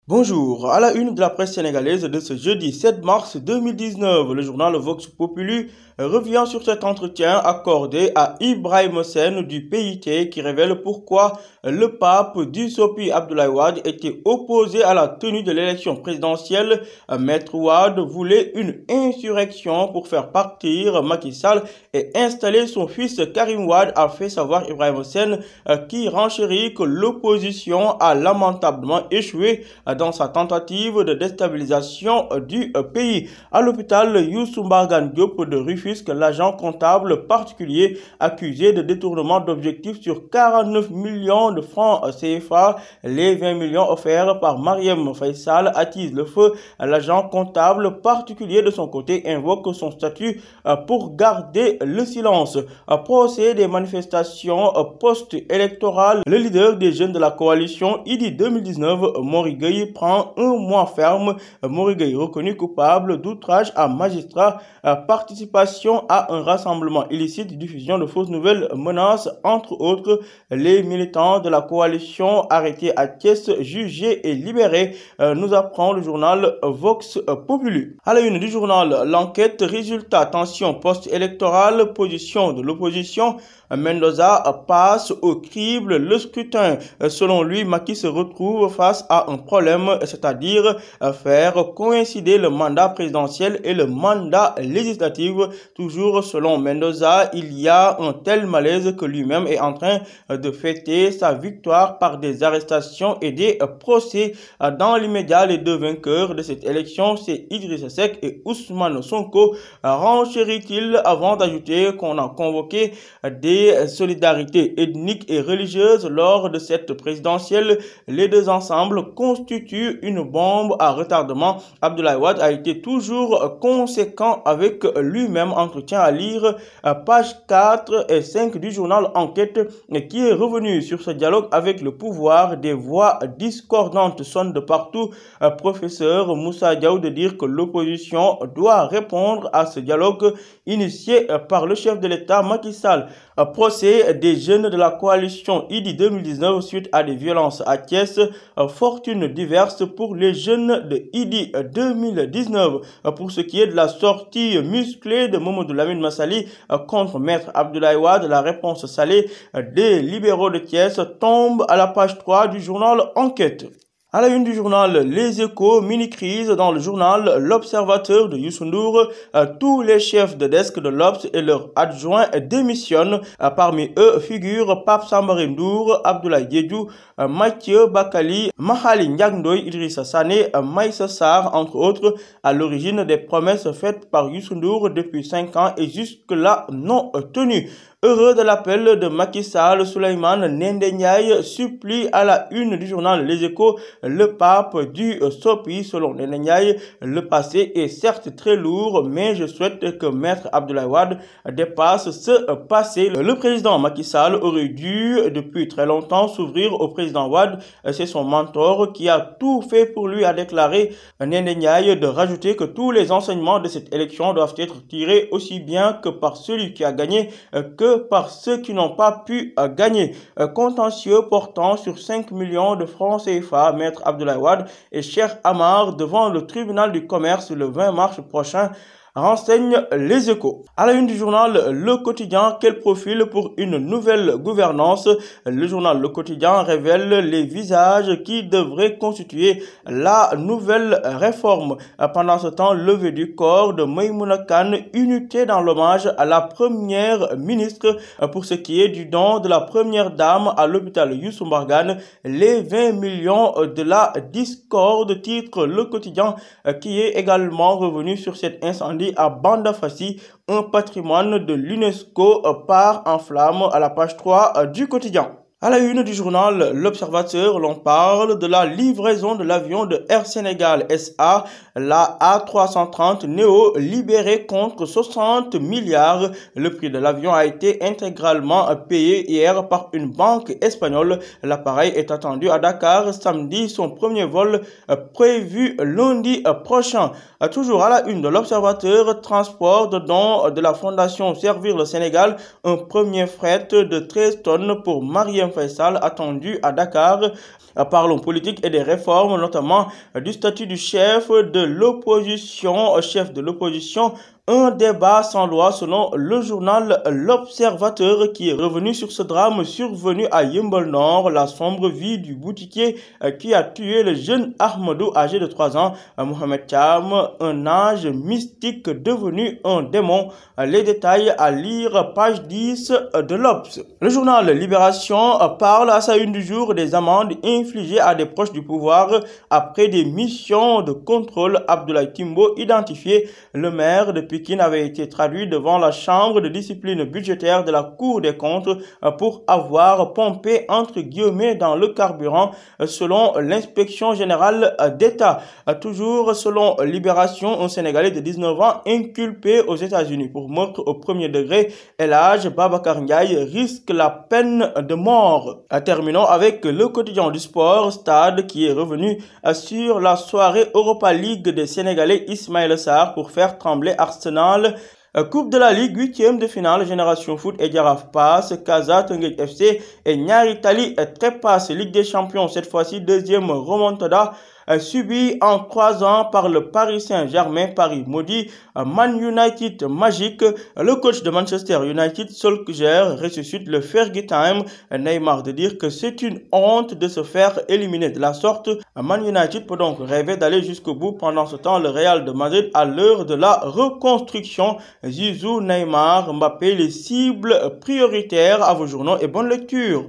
Bonjour, à la une de la presse sénégalaise de ce jeudi 7 mars 2019, le journal Vox Populi revient sur cet entretien accordé à Ibrahim Sen du PIT qui révèle pourquoi le pape Dussopi Abdoulaye Wade était opposé à la tenue de l'élection présidentielle. Maître Wade voulait une insurrection pour faire partir Macky Sall et installer son fils Karim Wade, a fait savoir Ibrahim Sen, qui renchérit que l'opposition a lamentablement échoué dans sa tentative de déstabilisation du pays. À l'hôpital Youssou Mbargane Diop de Rufisque, l'agent comptable particulier accusé de détournement d'objectifs sur 49 millions de francs CFA, les 20 millions offerts par Marième Faye Sall, attise le feu. L'agent comptable particulier de son côté invoque son statut pour garder le silence. Procès des manifestations post-électorales, le leader des jeunes de la coalition IDI 2019, Mori Gueye, prend un mois ferme. Mori Gueye reconnu coupable d'outrage à magistrat, participation à un rassemblement illicite, diffusion de fausses nouvelles, menaces, entre autres. Les militants de la coalition arrêtés à Thiès, jugés et libérés, nous apprend le journal Vox Populi. À la une du journal L'Enquête, résultat, tension post-électorale, position de l'opposition. Mendoza passe au crible le scrutin. Selon lui, Macky se retrouve face à un problème, c'est-à-dire faire coïncider le mandat présidentiel et le mandat législatif. Toujours selon Mendoza, il y a un tel malaise que lui-même est en train de fêter sa victoire par des arrestations et des procès. Dans l'immédiat, les deux vainqueurs de cette élection, c'est Idrissa Seck et Ousmane Sonko, renchérit-il avant d'ajouter qu'on a convoqué des solidarités ethniques et religieuses lors de cette présidentielle. Les deux ensembles constituent une bombe à retardement. Abdoulaye Wade a été toujours conséquent avec lui-même. Entretien à lire, page 4 et 5 du journal Enquête, qui est revenu sur ce dialogue avec le pouvoir. Des voix discordantes sonnent de partout. Professeur Moussa Diaw de dire que l'opposition doit répondre à ce dialogue initié par le chef de l'État Macky Sall. Procès des jeunes de la coalition IDI 2019 suite à des violences à Thiès. Fortune diverse pour les jeunes de IDI 2019. Pour ce qui est de la sortie musclée de Mamadou Lamine Massaly contre Maître Abdoulaye Wade, la réponse salée des libéraux de Thiès tombe à la page 3 du journal Enquête. À la une du journal Les Échos, mini-crise dans le journal L'Observateur de Youssou Ndour. Tous les chefs de desk de l'Obs et leurs adjoints démissionnent. Parmi eux figurent Pape Sambari Ndour, Abdoulaye Diédhiou, Mathieu Bakali, Mahali Ndiaye, Idrissa Sané, Maïssa Sarr, entre autres, à l'origine des promesses faites par Youssou Ndour depuis 5 ans et jusque-là non tenues. Heureux de l'appel de Macky Sall, Souleymane Ndéné Ndiaye supplie à la une du journal Les Échos le pape Dussopi. Selon Ndéné Ndiaye, le passé est certes très lourd, mais je souhaite que Maître Abdoulaye Wade dépasse ce passé. Le président Macky Sall aurait dû depuis très longtemps s'ouvrir au président Wade. C'est son mentor qui a tout fait pour lui, a déclaré Ndéné Ndiaye, de rajouter que tous les enseignements de cette élection doivent être tirés aussi bien que par celui qui a gagné que par ceux qui n'ont pas pu gagner. Contentieux portant sur 5 millions de francs CFA, Maître Abdoulaye Wade et Cheikh Amar devant le tribunal du commerce le 20 mars prochain, renseigne Les Échos. À la une du journal Le Quotidien, quel profil pour une nouvelle gouvernance? Le journal Le Quotidien révèle les visages qui devraient constituer la nouvelle réforme. Pendant ce temps, levée du corps de Maïmouna Kane, unité dans l'hommage à la première ministre. Pour ce qui est du don de la première dame à l'hôpital Youssou Mbargane, les 20 millions de la discorde, titre Le Quotidien, qui est également revenu sur cet incendie à Bandafassi. Un patrimoine de l'UNESCO part en flammes, à la page 3 du quotidien. À la une du journal L'Observateur, l'on parle de la livraison de l'avion de Air Sénégal SA, la A330 Neo, libérée contre 60 milliards. Le prix de l'avion a été intégralement payé hier par une banque espagnole. L'appareil est attendu à Dakar samedi, son premier vol prévu lundi prochain. Toujours à la une de l'Observateur, transport de dons de la Fondation Servir le Sénégal, un premier fret de 13 tonnes pour Marième Marième Faye Sall attendue à Dakar. Parlons politique et des réformes, notamment du statut du chef de l'opposition. Un débat sans loi selon le journal L'Observateur qui est revenu sur ce drame survenu à Yeumbeul Nord, la sombre vie du boutiquier qui a tué le jeune Ahmadou âgé de 3 ans, Mohamed Thiam, un âge mystique devenu un démon. Les détails à lire page 10 de l'Obs. Le journal Libération parle à sa une du jour des amendes infligées à des proches du pouvoir après des missions de contrôle. Abdoulaye Timbo, identifié, le maire de Pikine, avait été traduit devant la chambre de discipline budgétaire de la Cour des comptes pour avoir pompé entre guillemets dans le carburant selon l'inspection générale d'État. Toujours selon Libération, un Sénégalais de 19 ans inculpé aux États-Unis pour meurtre au premier degré, El Hadj Babacar Ndiaye, risque la peine de mort. Terminons avec le quotidien du sport, Stade, qui est revenu sur la soirée Europa League des Sénégalais Ismaïla Sarr pour faire trembler Arsenal. Coupe de la Ligue, 8e de finale, Génération Foot et Jaraaf passe, Casa, Teungueth FC et Ñaari Tali trépasse. Ligue des Champions, cette fois-ci, deuxième remontada subi en 3 ans par le Paris Saint-Germain. Paris maudit, Man United magique. Le coach de Manchester United, Solskjaer, ressuscite le Fergie Time. Neymar de dire que c'est une honte de se faire éliminer de la sorte. Man United peut donc rêver d'aller jusqu'au bout. Pendant ce temps, le Real de Madrid à l'heure de la reconstruction. Zizou, Neymar, Mbappé, les cibles prioritaires. À vos journaux et bonne lecture.